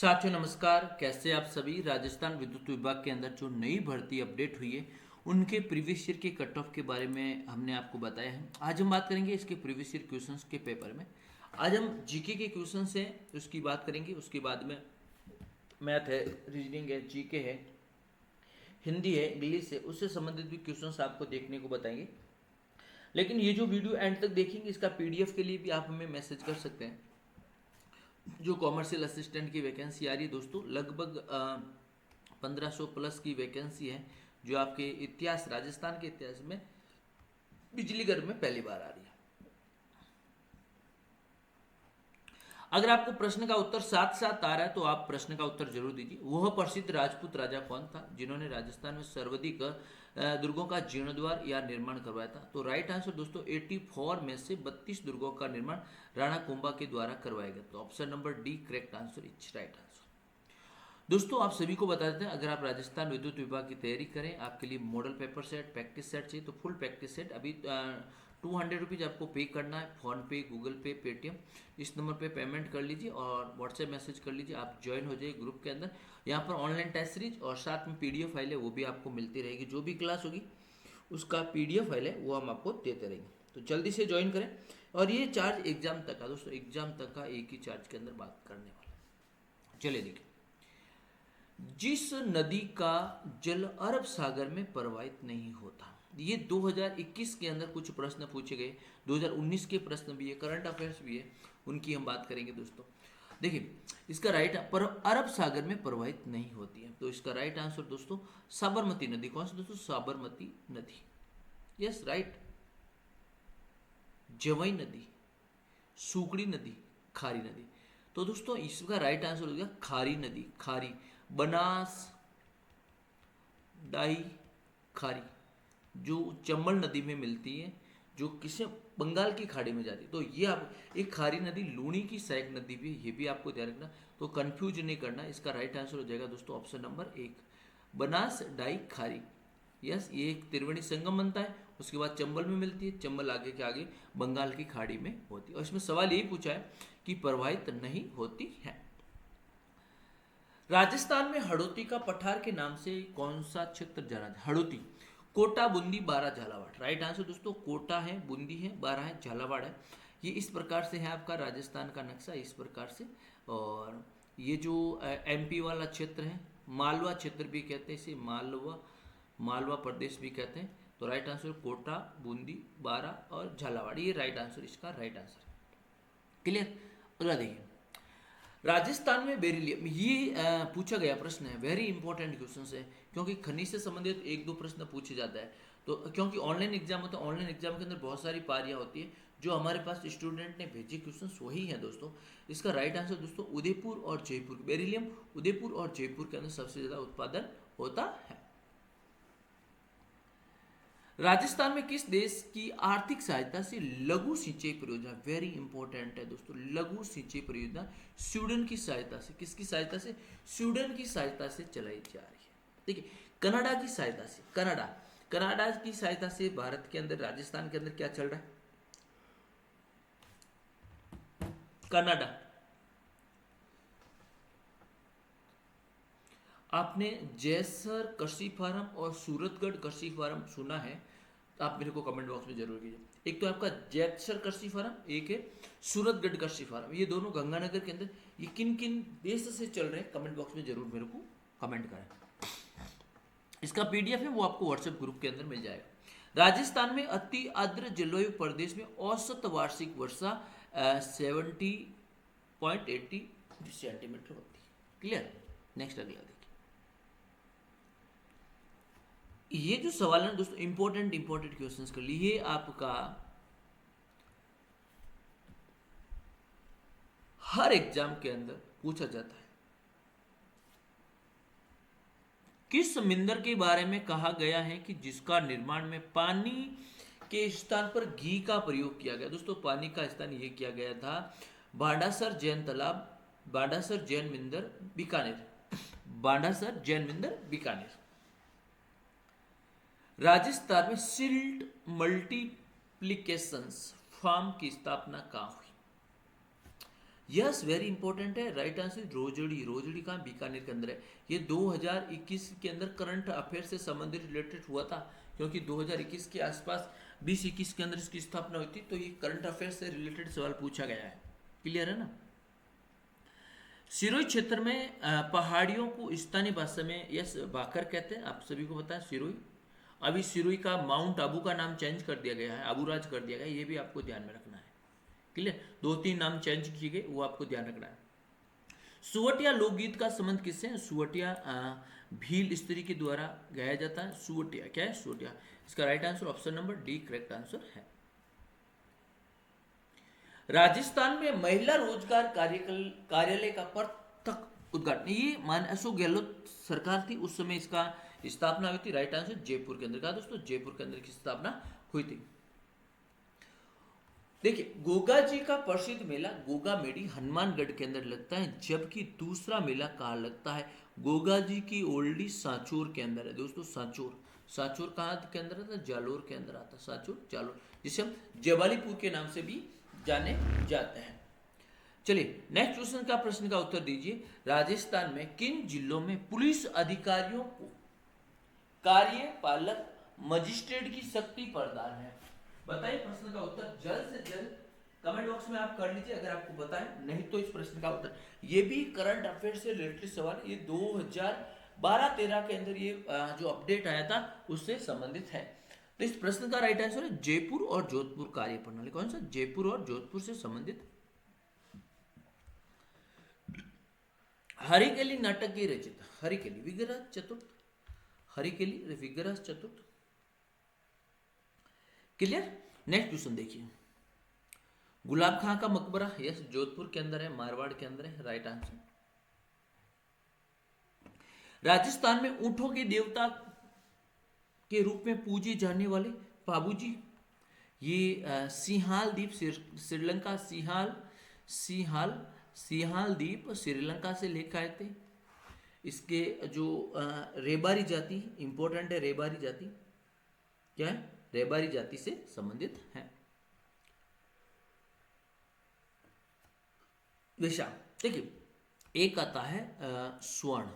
साथियों नमस्कार। कैसे आप सभी। राजस्थान विद्युत विभाग के अंदर जो नई भर्ती अपडेट हुई है उनके प्रीवियस ईयर के कट ऑफ के बारे में हमने आपको बताया है। आज हम बात करेंगे इसके प्रीवियस ईयर क्वेश्चंस के पेपर में। आज हम जीके के क्वेश्चंस हैं उसकी बात करेंगे, उसके बाद में मैथ है, रीजनिंग है, जीके है, हिंदी है, इंग्लिश है, उससे संबंधित भी क्वेश्चंस आपको देखने को बताएंगे। लेकिन ये जो वीडियो एंड तक देखेंगे इसका पीडीएफ के लिए भी आप हमें मैसेज कर सकते हैं। जो कॉमर्शियल असिस्टेंट की वैकेंसी आ रही है दोस्तों, लगभग 1500 प्लस की वैकेंसी है, जो आपके इतिहास, राजस्थान के इतिहास में बिजली घर में पहली बार आ रही है। अगर आपको प्रश्न का उत्तर साथ साथ आ रहा है तो आप प्रश्न का उत्तर जरूर दीजिए। वह प्रसिद्ध राजपूत राजा कौन था जिन्होंने राजस्थान में सर्वाधिक दुर्गों का जीर्णोद्वार या निर्माण करवाया था? तो राइट आंसर दोस्तों 84 में से 32 दुर्गों का निर्माण राणा कुंभा के द्वारा करवाया गया। तो option number D correct answer is right answer. दोस्तों आप सभी को बता देते हैं, अगर आप राजस्थान विद्युत विभाग की तैयारी करें, आपके लिए model paper set, practice set चाहिए तो फुल प्रैक्टिस सेट अभी 200 रुपीज़ आपको पे करना है। फोन पे, गूगल पे, पेटीएम, इस नंबर पे पेमेंट कर लीजिए और व्हाट्सएप मैसेज कर लीजिए। आप ज्वाइन हो जाइए ग्रुप के अंदर। यहाँ पर ऑनलाइन टेस्ट सीरीज और साथ में पीडीएफ फाइल है वो भी आपको मिलती रहेगी। जो भी क्लास होगी उसका पीडीएफ फाइल है वो हम आपको देते रहेंगे, तो जल्दी से ज्वाइन करें। और ये चार्ज एग्जाम तक का दोस्तों, एग्जाम तक का एक ही चार्ज के अंदर बात करने वाला। चलिए देखिए, जिस नदी का जल अरब सागर में प्रवाहित नहीं होता, ये 2021 के अंदर कुछ प्रश्न पूछे गए, 2019 के प्रश्न भी है, करंट अफेयर्स भी है, उनकी हम बात करेंगे दोस्तों। देखिए इसका राइट पर अरब सागर में प्रवाहित नहीं होती है, तो इसका राइट आंसर दोस्तों साबरमती नदी। कौन सी दोस्तों? साबरमती नदी। Yes right. जवई नदी, सुकड़ी नदी, खारी नदी। तो दोस्तों इसका राइट आंसर हो गया खारी नदी। खारी, बनास, डाई, खारी, जो चंबल नदी में मिलती है, जो किसे बंगाल की खाड़ी में जाती है। तो ये आप एक खारी नदी लूणी की सहायक नदी भी, ये भी आपको ध्यान रखना, तो कंफ्यूज नहीं करना। इसका राइट आंसर हो जाएगा दोस्तों ऑप्शन नंबर 1, बनास डाई खारी। यस, ये एक त्रिवेणी संगम बनता है, उसके बाद चंबल में मिलती है, चंबल आगे के आगे बंगाल की खाड़ी में होती है। और इसमें सवाल यही पूछा है कि प्रवाहित नहीं होती है। राजस्थान में हड़ौती का पठार के नाम से कौन सा क्षेत्र जाना जाता है? हड़ौती, कोटा, बूंदी, बारा, झालावाड़। राइट आंसर दोस्तों कोटा है, बूंदी है, बारा है, झालावाड़ है। ये इस प्रकार से है आपका राजस्थान का नक्शा, इस प्रकार से। और ये जो एमपी वाला क्षेत्र है, मालवा क्षेत्र भी कहते हैं इसे, मालवा, मालवा प्रदेश भी कहते हैं। तो राइट आंसर कोटा, बूंदी, बारा और झालावाड़, ये राइट आंसर, इसका राइट आंसर। क्लियर। अगला देखिए, राजस्थान में बेरिलियम, ये पूछा गया प्रश्न है, वेरी इंपॉर्टेंट क्वेश्चन है, क्योंकि खनिज से संबंधित एक दो प्रश्न पूछे जाता है। तो क्योंकि ऑनलाइन एग्जाम होता है, ऑनलाइन एग्जाम के अंदर बहुत सारी पारियां होती है, जो हमारे पास स्टूडेंट ने भेजे क्वेश्चन वही है दोस्तों। इसका राइट आंसर दोस्तों उदयपुर और जयपुर, बेरिलियम उदयपुर और जयपुर के अंदर सबसे ज्यादा उत्पादन होता है। राजस्थान में किस देश की आर्थिक सहायता से लघु सिंचाई परियोजना, वेरी इंपॉर्टेंट है दोस्तों, लघु सिंचाई परियोजना स्वीडन की सहायता से, किसकी सहायता से? स्वीडन की सहायता से चलाई जा रही है। ठीक है, कनाडा की सहायता से, कनाडा, कनाडा की सहायता से भारत के अंदर, राजस्थान के अंदर क्या चल रहा है? कनाडा। आपने जैसर कृषि फार्म और सूरतगढ़ कृषि फार्म सुना है तो आप मेरे को कमेंट बॉक्स में जरूर कीजिए। एक तो आपका जैसर कृषि फार्म, एक है सूरतगढ़ कृषि फार्म, ये दोनों गंगानगर के अंदर, ये किन किन देश से चल रहे हैं कमेंट बॉक्स में जरूर मेरे को कमेंट करें। इसका पीडीएफ है वो आपको व्हाट्सएप ग्रुप के अंदर मिल जाएगा। राजस्थान में अति आर्द्र जलवायु प्रदेश में औसत वार्षिक वर्षा 70.80 सेंटीमीटर होती है। क्लियर। नेक्स्ट अगला देखिए, ये जो सवाल है दोस्तों इंपॉर्टेंट इंपॉर्टेंट क्वेश्चंस कर लिए आपका, हर एग्जाम के अंदर पूछा जाता है। किस समुद्र के बारे में कहा गया है कि जिसका निर्माण में पानी के स्थान पर घी का प्रयोग किया गया? दोस्तों पानी का स्थान ये किया गया था बाडासर जैन तालाब, बाडासर जैन मंदिर, बीकानेर, बाडासर जैन मंदिर, बीकानेर। राजस्थान में सिल्ट मल्टीप्लिकेशंस फार्म की स्थापना कहाँ हुई? यस, वेरी इंपॉर्टेंट है। Right answer Rojdi. रोजड़ी कहाँ? बीकानेर के अंदर है। ये 2021 के अंदर करंट अफेयर से संबंधित रिलेटेड हुआ था, क्योंकि 2021 के आसपास 2021 के अंदर इसकी स्थापना हुई थी, तो ये करंट अफेयर से रिलेटेड सवाल पूछा गया है। क्लियर है ना? सिरोही क्षेत्र में पहाड़ियों को स्थानीय भाषा में यस भाकर कहते हैं, आप सभी को पता है सिरोही। अभी सिरोही का माउंट आबू का नाम चेंज कर दिया गया है, आबूराज कर दिया गया है, ये भी आपको ध्यान में रखना है। क्लियर? 2-3 नाम चेंज किए गए, वो आपको ध्यान रखना है। सुवटिया लोकगीत का संबंध किससे है? सुवटिया भील स्त्री के द्वारा गाया जाता है। सुवटिया क्या है? सुवटिया। इसका right answer option number D correct answer है। राजस्थान में महिला रोजगार कार्यालय का प्रथक उद्घाटन, ये मान अशोक गहलोत सरकार थी उस समय इसका स्थापना हुई थी। राइट आंसर जयपुर के अंदर। कहा दोस्तों? जयपुर के अंदर की स्थापना हुई थी। देखिए, गोगा जी का प्रसिद्ध मेला गोगा मेडी हनुमानगढ़ के अंदर लगता है, जबकि दूसरा मेला कहाँ लगता है? गोगा जी की ओल्डी सांचौर के अंदर है दोस्तों। सांचौर, सांचौर कहाँ के अंदर आता है? जालोर के अंदर आता है। सांचौर जालोर, जिसे हम जवालीपुर के नाम से भी जाने जाते हैं। चलिए नेक्स्ट क्वेश्चन का प्रश्न का उत्तर दीजिए। राजस्थान में किन जिलों में पुलिस अधिकारियों को कार्यपालक मजिस्ट्रेट की शक्ति प्रदान है? बताइए प्रश्न का उत्तर जल्द से जल्द कमेंट बॉक्स में आप कर लीजिए, अगर आपको पता है, नहीं तो इस प्रश्न का उत्तर, ये भी करंट अफेयर से रिलेटेड सवाल, ये 2012-13 के अंदर ये जो अपडेट आया था उससे संबंधित है। तो इस प्रश्न का राइट आंसर है जयपुर और जोधपुर कार्य प्रणाली। कौन सा? जयपुर और जोधपुर से संबंधित। हरिकेली नाटक की रचयिता, हरिकेली विग्रह चतुर्थ, हरिकेली विग्रह चतुर्थ। क्लियर? नेक्स्ट क्वेश्चन देखिए। गुलाब खां का मकबरा, यस जोधपुर के अंदर है, मारवाड़ के अंदर है। Right answer. राजस्थान में ऊंटों के देवता के रूप में पूजे जाने वाले पाबूजी, ये सिंहाल द्वीप श्रीलंका, सिंहाल द्वीप श्रीलंका से लेकर आए थे। इसके जो रेबारी जाति इंपॉर्टेंट है, रेबारी जाति क्या है? रेबारी जाति से संबंधित है। विषा, देखिए एक आता है स्वर्ण,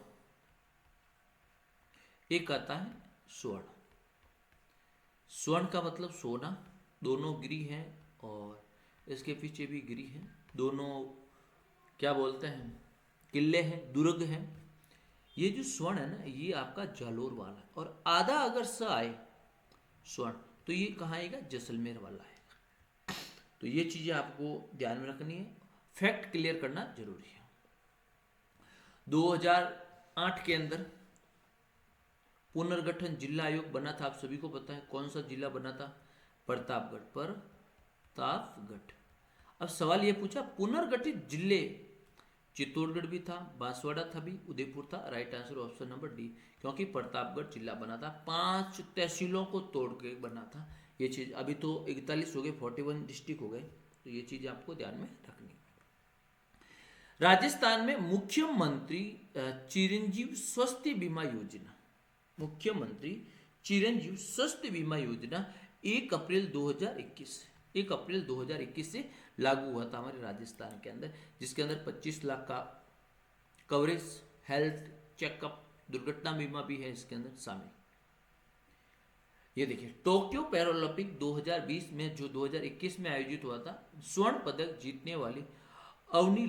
एक आता है स्वर्ण। स्वर्ण का मतलब सोना, दोनों गिरी हैं और इसके पीछे भी गिरी है, दोनों क्या बोलते हैं? किले हैं, दुर्ग हैं। ये जो स्वर्ण है ना, ये आपका जालोर वाला है, और आधा अगर स आए स्वर्ण तो ये कहाँ आएगा? जैसलमेर वाला है। तो ये चीजें आपको ध्यान में रखनी है, फैक्ट क्लियर करना जरूरी है। 2008 के अंदर पुनर्गठन जिला आयोग बना था, आप सभी को पता है। कौन सा जिला बना था? प्रतापगढ़, प्रतापगढ़। अब सवाल ये पूछा पुनर्गठित जिले, चित्तौड़गढ़ भी था, बांसवाड़ा था भी, उदयपुर था। Right answer option number D, क्योंकि प्रतापगढ़ जिला बना था, 5 तहसीलों को तोड़ के बना था। ये चीज अभी तो 41 हो गए, 41 डिस्ट्रिक्ट हो गए, तो ये चीज आपको ध्यान में रखनी है। राजस्थान में मुख्यमंत्री चिरंजीव स्वास्थ्य बीमा योजना, मुख्यमंत्री चिरंजीव स्वास्थ्य बीमा योजना 1 अप्रैल 2021 से लागू हुआ था हमारे राजस्थान के अंदर, जिसके अंदर 25 लाख का कवरेज, हेल्थ चेकअप, दुर्घटना बीमा भी है इसके अंदर शामिल। ये देखिए टोक्यो पैरालंपिक 2020 में जो 2021 में आयोजित हुआ था, स्वर्ण पदक जीतने वाली अवनी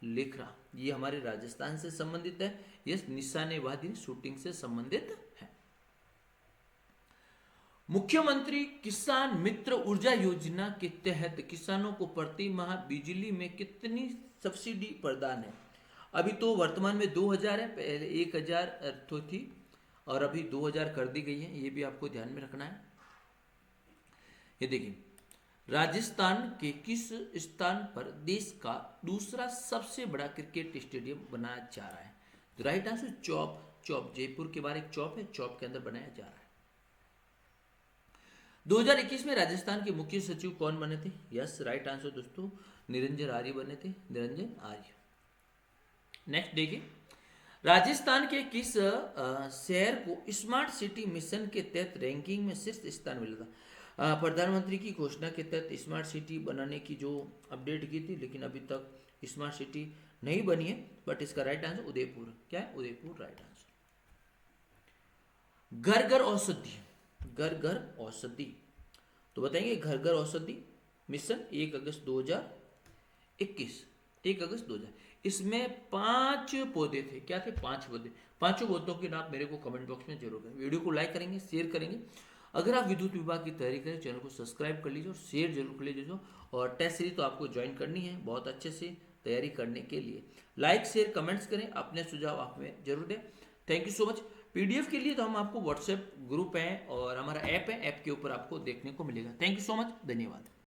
लेखरा, ये हमारे राजस्थान से संबंधित है। ये निशानेबाजी शूटिंग से संबंधित है। मुख्यमंत्री किसान मित्र ऊर्जा योजना के तहत किसानों को प्रति माह बिजली में कितनी सब्सिडी प्रदान है? अभी तो वर्तमान में 2000 है, पहले 1000 तो थी और अभी 2000 कर दी गई है, ये भी आपको ध्यान में रखना है। ये देखिए राजस्थान के किस स्थान पर देश का दूसरा सबसे बड़ा क्रिकेट स्टेडियम बनाया जा रहा है? राइट आंसर चौप, जयपुर के बाहर एक चौप है, चौप के अंदर बनाया जा रहा है। 2021 में राजस्थान के मुख्य सचिव कौन बने थे? यस राइट आंसर दोस्तों निरंजन आर्य बने थे, निरंजन आर्य। नेक्स्ट देखिए राजस्थान के किस शहर को स्मार्ट सिटी मिशन के तहत रैंकिंग में शीर्ष स्थान मिला था? प्रधानमंत्री की घोषणा के तहत स्मार्ट सिटी बनाने की जो अपडेट की थी, लेकिन अभी तक स्मार्ट सिटी नहीं बनी है, बट इसका राइट आंसर उदयपुर है। क्या है? Udaipur right answer. घर घर औषधि, घर घर औषधि, तो बताएंगे घर घर औषधि मिशन 1 अगस्त 2021, 1 अगस्त 2000, इसमें 5 पौधे थे। क्या थे? 5 पौधे। पांचों पौधों के नाम मेरे को कमेंट बॉक्स में जरूर करें। वीडियो को लाइक करेंगे, शेयर करेंगे। अगर आप विद्युत विभाग की तैयारी करें, चैनल को सब्सक्राइब कर लीजिए और शेयर जरूर कर लीजिए। और टेस्ट सीरीज तो आपको ज्वाइन करनी है बहुत अच्छे से तैयारी करने के लिए। लाइक शेयर कमेंट्स करें, अपने सुझाव आप में जरूर दें। Thank you so much. PDF के लिए तो हम आपको व्हाट्सएप ग्रुप है और हमारा ऐप है, ऐप के ऊपर आपको देखने को मिलेगा। थैंक यू सो मच, धन्यवाद।